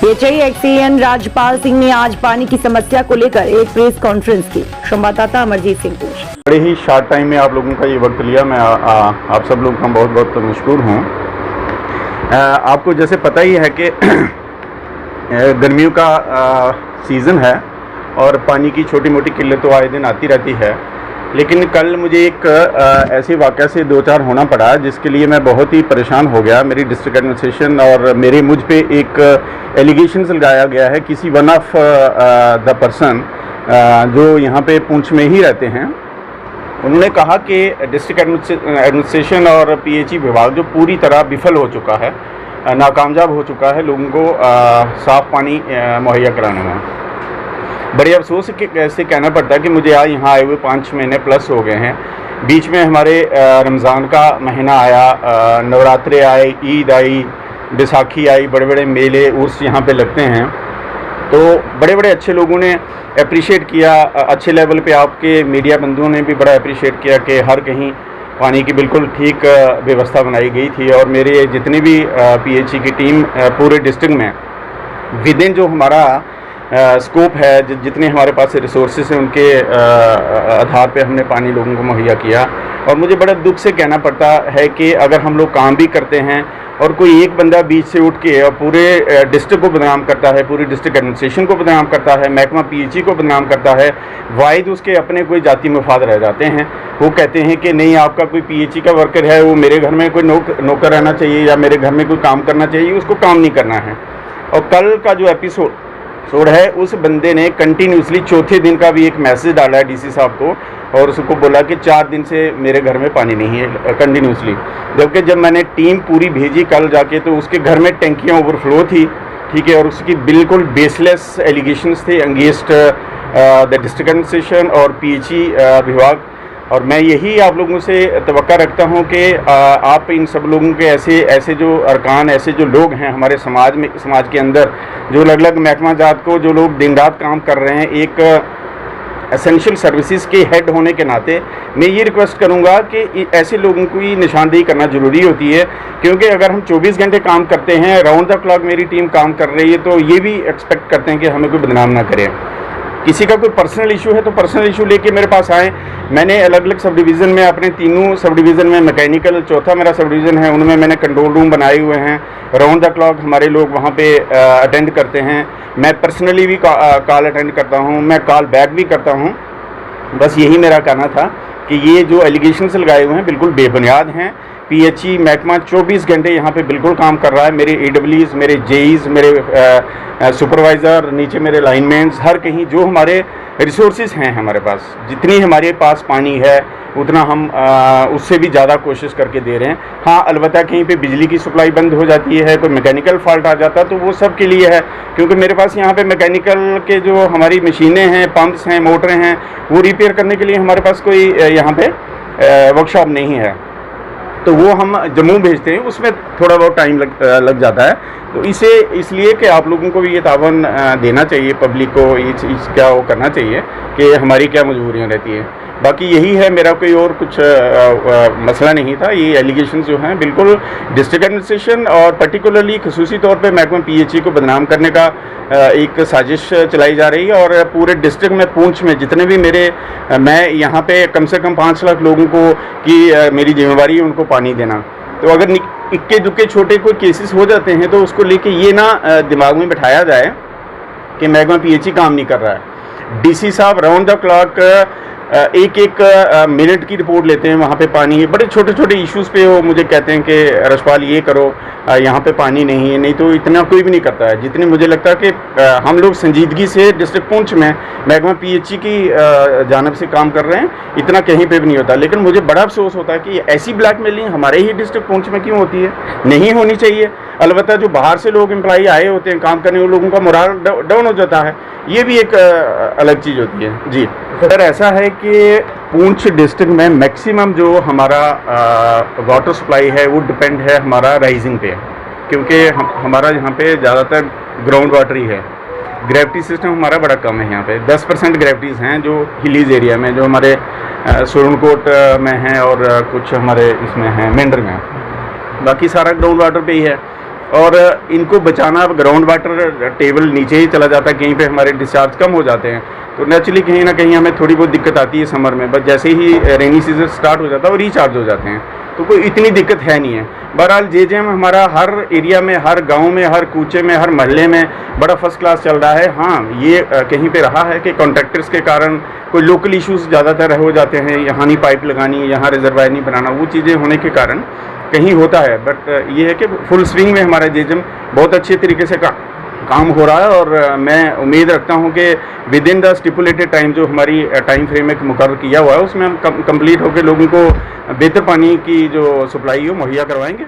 PHE XEN Rajpal Singh ने आज पानी की समस्या को लेकर एक प्रेस कॉन्फ्रेंस की। संवाददाता अमरजीत सिंह पूछ। बड़े ही शॉर्ट टाइम में आप लोगों का ये वक्त लिया, मैं आप सब लोगों का बहुत बहुत मशकूर हूँ। आपको जैसे पता ही है कि गर्मियों का सीज़न है और पानी की छोटी मोटी किल्लत तो आए दिन आती रहती है, लेकिन कल मुझे एक ऐसे वाक़या से दो चार होना पड़ा जिसके लिए मैं बहुत ही परेशान हो गया। मेरी डिस्ट्रिक्ट एडमिनिस्ट्रेशन और मुझ पे एक एलिगेशंस लगाया गया है किसी वन ऑफ द पर्सन जो यहाँ पे पुंछ में ही रहते हैं। उन्होंने कहा कि डिस्ट्रिक्ट एडमिनिस्ट्रेशन और पीएचई विभाग जो पूरी तरह विफल हो चुका है, नाकामयाब हो चुका है लोगों को साफ़ पानी मुहैया कराने में। बड़े अफसोस से कहना पड़ता है कि मुझे यहाँ आए हुए 5 महीने प्लस हो गए हैं। बीच में हमारे रमज़ान का महीना आया, नवरात्रे आए, ईद आई, बैसाखी आई, बड़े बड़े मेले उर्स यहाँ पे लगते हैं। तो बड़े बड़े अच्छे लोगों ने अप्रिशिएट किया, अच्छे लेवल पे आपके मीडिया बंधुओं ने भी बड़ा अप्रिशिएट किया कि हर कहीं पानी की बिल्कुल ठीक व्यवस्था बनाई गई थी। और मेरे जितनी भी पीएचई की टीम पूरे डिस्ट्रिक्ट में विद इन जो हमारा स्कोप है, जितने हमारे पास रिसोर्सेज हैं, उनके आधार पे हमने पानी लोगों को मुहैया किया। और मुझे बड़ा दुख से कहना पड़ता है कि अगर हम लोग काम भी करते हैं और कोई एक बंदा बीच से उठ के और पूरे डिस्ट्रिक्ट को बदनाम करता है, पूरी डिस्ट्रिक्ट एडमिनिस्ट्रेशन को बदनाम करता है, महकमा पीएचई को बदनाम करता है, वाहिद उसके अपने कोई जाति मफाद रह जाते हैं। वो कहते हैं कि नहीं, आपका कोई पीएचई का वर्कर है, वो मेरे घर में कोई नौकर रहना चाहिए या मेरे घर में कोई काम करना चाहिए, उसको काम नहीं करना है। और कल का जो एपिसोड है, उस बंदे ने कंटिन्यूसली चौथे दिन का भी एक मैसेज डाला है डीसी साहब को और उसको बोला कि 4 दिन से मेरे घर में पानी नहीं है कंटिन्यूसली। जबकि जब मैंने टीम पूरी भेजी कल जाके तो उसके घर में टंकियां ओवरफ्लो थी, ठीक है, और उसकी बिल्कुल बेसलेस एलिगेशंस थे अगेंस्ट द डिस्ट्रिक्ट एडमिनिस्ट्रेशन और पीएचई विभाग। और मैं यही आप लोगों से तवक्का रखता हूं कि आप इन सब लोगों के ऐसे जो अरकान, ऐसे जो लोग हैं हमारे समाज के अंदर, जो अलग अलग महकमा जात को जो लोग दिन रात काम कर रहे हैं, एक एसेंशियल सर्विसेज के हेड होने के नाते मैं ये रिक्वेस्ट करूंगा कि ऐसे लोगों की निशानदेही करना ज़रूरी होती है। क्योंकि अगर हम 24 घंटे काम करते हैं, राउंड द क्लॉक मेरी टीम काम कर रही है, तो ये भी एक्सपेक्ट करते हैं कि हमें कोई बदनाम ना करे। किसी का कोई पर्सनल इशू है तो पर्सनल इशू लेके मेरे पास आए। मैंने अलग अलग सब डिवीज़न में, अपने तीनों सब डिवीज़न में, मैकेनिकल चौथा मेरा सब डिवीज़न है, उनमें मैंने कंट्रोल रूम बनाए हुए हैं। राउंड द क्लॉक हमारे लोग वहाँ पे अटेंड करते हैं। मैं पर्सनली भी कॉल अटेंड करता हूँ, मैं कॉल बैक भी करता हूँ। बस यही मेरा कहना था कि ये जो एलिगेशंस लगाए हुए हैं बिल्कुल बेबुनियाद हैं। पीएचई महकमा 24 घंटे यहाँ पे बिल्कुल काम कर रहा है। मेरे एडब्ल्यूज़, मेरे जेईज़, मेरे सुपरवाइज़र, नीचे मेरे लाइनमैन्स, हर कहीं जो हमारे रिसोर्सेज हैं हमारे पास, जितनी हमारे पास पानी है उतना हम उससे भी ज़्यादा कोशिश करके दे रहे हैं। हाँ, अलबत्ता कहीं पे बिजली की सप्लाई बंद हो जाती है, कोई मैकेनिकल फॉल्ट आ जाता है तो वो सब के लिए है। क्योंकि मेरे पास यहाँ पे मैकेनिकल के जो हमारी मशीनें हैं, पंप्स हैं, मोटरें हैं, वो रिपेयर करने के लिए हमारे पास कोई यहाँ पे वर्कशॉप नहीं है, तो वो हम जम्मू भेजते हैं, उसमें थोड़ा बहुत टाइम लग जाता है। तो इसलिए कि आप लोगों को भी ये तावन देना चाहिए, पब्लिक को ये चीज़ क्या वो करना चाहिए कि हमारी क्या मजबूरियाँ रहती हैं। बाकी यही है, मेरा कोई और कुछ मसला नहीं था। ये एलिगेशन जो हैं बिल्कुल डिस्ट्रिक्ट एडमिनिस्ट्रेशन और पर्टिकुलरली खसूसी तौर पे महकमा पीएचई को बदनाम करने का एक साजिश चलाई जा रही है। और पूरे डिस्ट्रिक्ट में, पूंछ में जितने भी मैं यहाँ पे कम से कम 5 लाख लोगों को की मेरी जिम्मेवारी है उनको पानी देना। तो अगर इक्के दुक्के छोटे कोई केसेस हो जाते हैं तो उसको लेके ये ना दिमाग में बिठाया जाए कि महकमा पीएचई काम नहीं कर रहा है। डीसी साहब राउंड द क्लॉक एक मिनट की रिपोर्ट लेते हैं। वहाँ पे पानी, बड़े छोटे छोटे इश्यूज़ पे वो मुझे कहते हैं कि रशपाल ये करो, यहाँ पे पानी नहीं है। नहीं तो इतना कोई भी नहीं करता है जितनी मुझे लगता है कि हम लोग संजीदगी से डिस्ट्रिक्ट पुंछ में महकमा पीएचई की जानब से काम कर रहे हैं, इतना कहीं पे भी नहीं होता। लेकिन मुझे बड़ा अफसोस होता है कि ऐसी ब्लैकमेलिंग हमारे ही डिस्ट्रिक्ट पुंछ में क्यों होती है, नहीं होनी चाहिए। अलबत्ता जो बाहर से लोग एम्प्लॉई आए होते हैं काम करने, उन लोगों का मोराल डाउन हो जाता है, ये भी एक अलग चीज़ होती है। जी सर, ऐसा है कि पुंछ डिस्ट्रिक्ट में मैक्सिमम जो हमारा वाटर सप्लाई है वो डिपेंड है हमारा राइजिंग पे, क्योंकि हमारा यहाँ पे ज़्यादातर ग्राउंड वाटर ही है। ग्रेविटी सिस्टम हमारा बड़ा कम है। यहाँ पे 10% ग्रेविटीज़ हैं जो हिलीज एरिया में, जो हमारे सुरनकोट में हैं और कुछ हमारे इसमें हैं, मेंढर में। बाकी सारा ग्राउंड वाटर पे ही है। और इनको बचाना, अब ग्राउंड वाटर टेबल नीचे ही चला जाता है, कहीं पे हमारे डिस्चार्ज कम हो जाते हैं, तो नेचुरली कहीं ना कहीं हमें थोड़ी बहुत दिक्कत आती है समर में। बस जैसे ही रेनी सीजन स्टार्ट हो जाता है वो रिचार्ज हो जाते हैं, तो कोई इतनी दिक्कत है नहीं है। बहरहाल जेजेएम हमारा हर एरिया में, हर गांव में, हर कूचे में, हर मोहल्ले में बड़ा फर्स्ट क्लास चल रहा है। हाँ, ये कहीं पे रहा है कि कॉन्ट्रैक्टर्स के कारण कोई लोकल इश्यूज ज़्यादातर हो जाते हैं, यहाँ नहीं पाइप लगानी, यहाँ रिजर्वायर नहीं बनाना, वो चीज़ें होने के कारण कहीं होता है। बट ये है कि फुल स्विंग में हमारा जेजेएम बहुत अच्छे तरीके से काम हो रहा है, और मैं उम्मीद रखता हूं कि with in the stipulated time, जो हमारी टाइम फ्रेम एक मुकर्रर किया हुआ है, उसमें हम कंप्लीट होकर लोगों को बेहतर पानी की जो सप्लाई है मुहैया करवाएंगे।